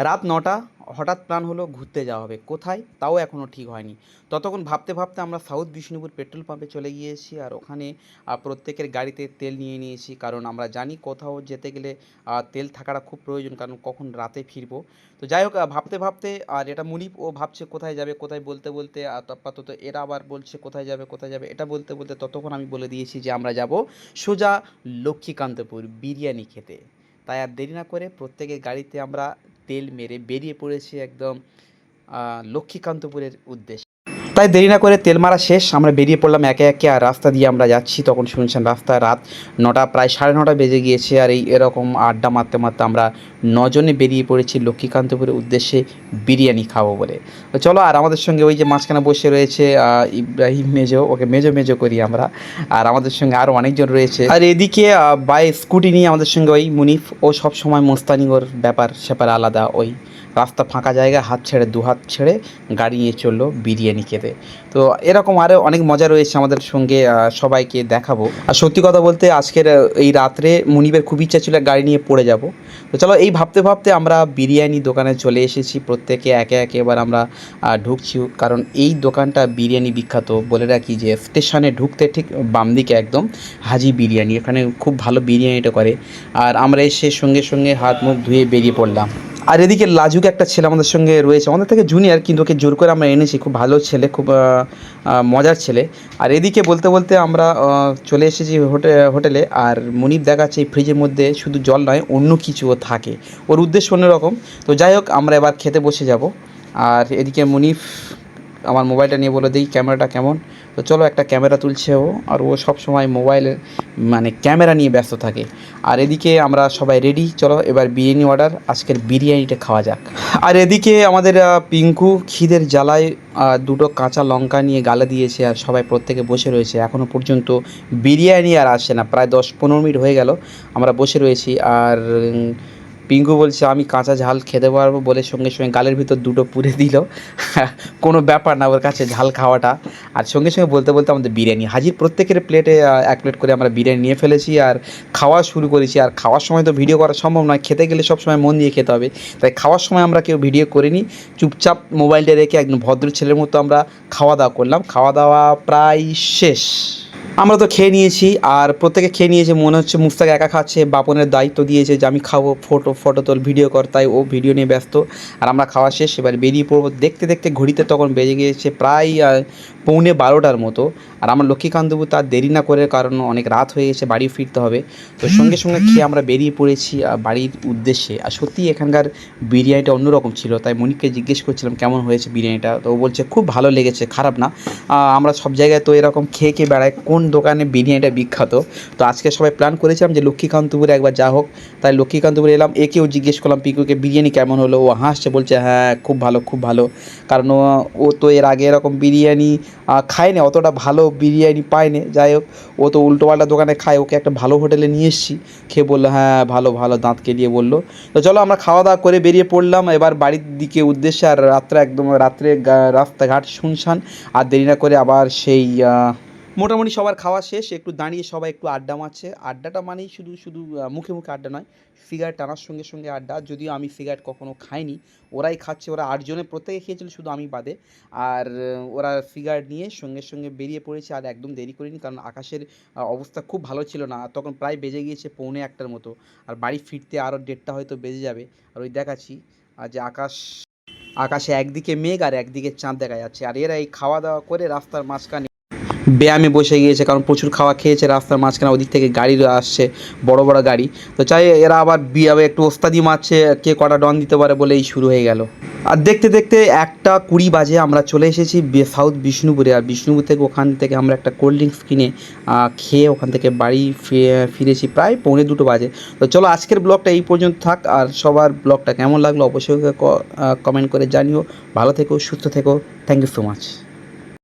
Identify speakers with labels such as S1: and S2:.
S1: রাত ৯টা হঠাৎ প্ল্যান হলো ঘুরতে যাওয়া হবে। কোথায়? তাও এখনও ঠিক হয়নি। ততক্ষণ ভাবতে, ভাবতে আমরা সাউথ বিষ্ণুপুর পেট্রোল পাম্পে চলে গিয়েছি আর ওখানে প্রত্যেকের গাড়িতে তেল নিয়ে নিয়েছি। কারণ আমরা জানি কোথাও যেতে গেলে তেল থাকাটা খুব প্রয়োজন, কারণ কখন রাতে ফিরবো। তো যাই হোক, ভাবতে, ভাবতে আর এটা মুনিপ ও ভাবছে কোথায় যাবে, কোথায় বলতে, বলতে আপাতত এরা আবার বলছে কোথায় যাবে, কোথায় যাবে এটা বলতে, বলতে ততক্ষণ আমি বলে দিয়েছি যে আমরা যাবো সোজা লক্ষ্মীকান্তপুর বিরিয়ানি খেতে। তাই আর দেরি না করে প্রত্যেকের গাড়িতে আমরা তেল মেরে বেরিয়ে পড়েছি একদম লক্ষ্মীকান্তপুরের উদ্দেশ্যে। তাই দেরি না করে তেল মারা শেষ, আমরা বেরিয়ে পড়লাম একে একে। আর রাস্তা দিয়ে আমরা যাচ্ছি, তখন শুনছেন রাস্তা রাত ৯টা, প্রায় ৯:৩০ বেজে গিয়েছে। আর এরকম আড্ডা মারতে মারতে আমরা ৯ জনে বেরিয়ে পড়েছি লক্ষ্মীকান্তপুরের উদ্দেশ্যে বিরিয়ানি খাবো বলে। তো চলো, আর আমাদের সঙ্গে ওই যে মাঝখানে বসে রয়েছে ইব্রাহিম মেজো, ওকে মেজো মেজো করি আমরা। আর আমাদের সঙ্গে আরও অনেকজন রয়েছে। আর এদিকে বাই স্কুটি নিয়ে আমাদের সঙ্গে ওই মুনিফ, ও সব সময় মোস্তানি, ওর ব্যাপার স্যাপার আলাদা। ওই রাস্তা ফাঁকা জায়গায় হাত ছেড়ে দু হাত ছেড়ে গাড়ি নিয়ে চললো বিরিয়ানি খেতে। তো এরকম আরও অনেক মজা রয়েছে আমাদের সঙ্গে, সবাইকে দেখাবো। আর সত্যি কথা বলতে আজকের এই রাত্রে মুনিবের খুব ইচ্ছা ছিল গাড়ি নিয়ে পড়ে যাব। তো চলো, এই ভাবতে ভাবতে আমরা বিরিয়ানি দোকানে চলে এসেছি। প্রত্যেকে একে একে এবার আমরা ঢুকছি, কারণ এই দোকানটা বিরিয়ানি বিখ্যাত। বলে রাখি যে স্টেশনে ঢুকতে ঠিক বাম দিকে একদম হাজি বিরিয়ানি, এখানে খুব ভালো বিরিয়ানিটা করে। আর আমরা এসে সঙ্গে সঙ্গে হাত মুখ ধুয়ে বেরিয়ে পড়লাম। আর এদিকে লাজুক একটা ছেলে আমাদের সঙ্গে রয়েছে, আমাদের থেকে জুনিয়র, কিন্তু ওকে জোর করে আমরা এনেছি। খুব ভালো ছেলে, খুব মজার ছেলে। আর এদিকে বলতে বলতে আমরা চলে এসেছি হোটেলে। আর মুনিপ দেখাচ্ছে এই ফ্রিজের মধ্যে শুধু জল নয়, অন্য কিছুও থাকে। ওর উদ্দেশ্য অন্যরকম। তো যাই হোক, আমরা এবার খেতে বসে যাব। আর এদিকে মুনিপ আমার মোবাইলটা নিয়ে বলে দিই ক্যামেরাটা কেমন। তো চলো, একটা ক্যামেরা তুলছে ও, আর ও সব সময় মোবাইলের মানে ক্যামেরা নিয়ে ব্যস্ত থাকে। আর এদিকে আমরা সবাই রেডি, চলো এবার বিরিয়ানি অর্ডার, আজকের বিরিয়ানিটা খাওয়া যাক। আর এদিকে আমাদের পিঙ্কু খিদের জ্বালায় দুটো কাঁচা লঙ্কা নিয়ে গালে দিয়েছে, আর সবাই প্রত্যেকে বসে রয়েছে। এখনও পর্যন্ত বিরিয়ানি আর আসে না, প্রায় ১০-১৫ মিনিট হয়ে গেল আমরা বসে রয়েছি। আর পিঙ্কু বলছে আমি কাঁচা ঝাল খেতে পারবো বলে সঙ্গে সঙ্গে গালের ভিতর দুটো পুরে দিল। কোনো ব্যাপার না ওর কাছে ঝাল খাওয়াটা। আর সঙ্গে সঙ্গে বলতে বলতে আমাদের বিরিয়ানি হাজির। প্রত্যেকের প্লেটে ১ প্লেট করে আমরা বিরিয়ানি নিয়ে ফেলেছি আর খাওয়া শুরু করেছি। আর খাওয়ার সময় তো ভিডিও করা সম্ভব নয়, খেতে গেলে সব সময় মন দিয়ে খেতে হবে। তাই খাওয়ার সময় আমরা কেউ ভিডিও করিনি, চুপচাপ মোবাইলটা রেখে একদম ভদ্র ছেলের মতো আমরা খাওয়া দাওয়া করলাম। খাওয়া দাওয়া প্রায় শেষ, আমরা তো খেয়ে নিয়েছি। আর প্রত্যেকে খেয়ে নিয়েছে, মনে হচ্ছে মুস্তাক একা খাচ্ছে। বাপনের দায়িত্ব দিয়েছে যে আমি খাবো, ফটো তোল, ভিডিও কর, তাই ও ভিডিও নিয়ে ব্যস্ত। আর আমরা খাওয়া শেষ, এবার বেরিয়ে পড়বো। দেখতে দেখতে ঘড়িতে তখন বেজে গিয়েছে প্রায় 11:45 মতো। আর আমরা লক্ষ্মীকান্তপুর তার দেরি না করে, কারণ অনেক রাত হয়ে গেছে, বাড়ি ফিরতে হবে। তো সঙ্গে সঙ্গে খেয়ে আমরা বেরিয়ে পড়েছি বাড়ির উদ্দেশ্যে। আর সত্যিই এখানকার বিরিয়ানিটা অন্যরকম ছিল। তাই মনিককে জিজ্ঞেস করছিলাম কেমন হয়েছে বিরিয়ানিটা, তো ও বলছে খুব ভালো লেগেছে, খারাপ না। আমরা সব জায়গায় তো এরকম খেয়ে খেয়ে বেড়াই, কোন দোকানে বিরিয়ানিটা বিখ্যাত। তো আজকে সবাই প্ল্যান করেছিলাম যে লক্ষ্মীকান্তপুরে একবার যা হোক। তাই লক্ষ্মীকান্তপুরে এলাম। একেও জিজ্ঞেস করলাম পিকুকে বিরিয়ানি কেমন হলো, ও হাসছে, বলছে হ্যাঁ খুব ভালো, খুব ভালো। কারণ ও তো এর আগে এরকম বিরিয়ানি খায়নি, অতটা ভালো বিরিয়ানি পায়নি। যাই হোক, ও তো উল্টোপাল্টা দোকানে খায়, ওকে একটা ভালো হোটেলে নিয়ে এসেছি। খেয়ে বললো হ্যাঁ ভালো ভালো, দাঁত কেলিয়ে বললো। তো চলো, আমরা খাওয়া দাওয়া করে বেরিয়ে পড়লাম এবার বাড়ির দিকে উদ্দেশ্যে। আর রাত্রে রাস্তাঘাট শুনশান। আর দেরি না করে আবার সেই মোটামুটি সবার খাওয়া শেষ, একটু দাঁড়িয়ে সবাই একটু আড্ডা মারছে। আড্ডাটা মানেই শুধু শুধু মুখে মুখে আড্ডা নয়, সিগারেট টানার সঙ্গে সঙ্গে আড্ডা। যদিও আমি সিগারেট কখনো খাইনি, ওরাই খাচ্ছে। ওরা ৮ জনে প্রত্যেকে খেয়েছিল, শুধু আমি বাদে। আর ওরা সিগারেট নিয়ে সঙ্গে সঙ্গে বেরিয়ে পড়েছে। আর একদম দেরি করিনি, কারণ আকাশের অবস্থা খুব ভালো ছিল না। তখন প্রায় বেজে গিয়েছে 1:45 মতো। আর বাড়ি ফিরতে আরও 1:30 হয়তো বেজে যাবে। আর ওই দেখাচ্ছি যে আকাশে একদিকে মেঘ আর একদিকে চাঁদ দেখা যাচ্ছে। আর এরা এই খাওয়া দাওয়া করে রাস্তার মাঝখানে ব্যায়ামে বসে গিয়েছে, কারণ প্রচুর খাওয়া খেয়েছে। রাস্তার মাঝখানে ওদিক থেকে গাড়ি আসছে, বড় বড় গাড়ি। তো চাই এরা আবার একটু ওস্তাদি মারছে, কে কটা ডন দিতে পারে বলেই শুরু হয়ে গেল। আর দেখতে দেখতে 1:20 বাজে আমরা চলে এসেছি সাউথ বিষ্ণুপুরে। আর বিষ্ণুপুর থেকে ওখান থেকে আমরা একটা কোল্ড ড্রিঙ্কস কিনে খেয়ে ওখান থেকে বাড়ি ফিরেছি প্রায় 1:45 বাজে। তো চলো, আজকের ব্লগটা এই পর্যন্ত থাক। আর সবার ব্লগটা কেমন লাগলো অবশ্যই কমেন্ট করে জানিও। ভালো থেকো, সুস্থ থেকো। Thank you so much.